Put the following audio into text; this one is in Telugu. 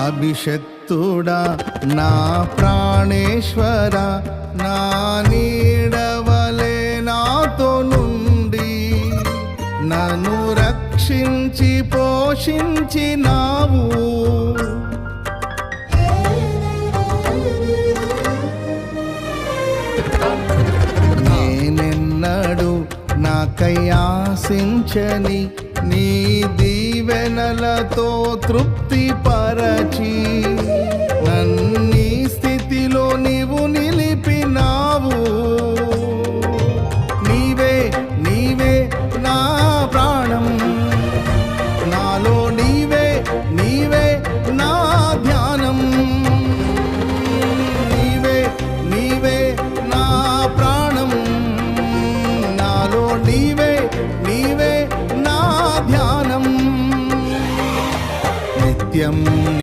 అభిషక్తుడా నా ప్రాణేశ్వర, నా నీడవలే నాతో నుండి నన్ను రక్షించి పోషించినావు. నేనెన్నడు నాకై ఆశించని నీ దీవెనలతో తృప్తి పరచి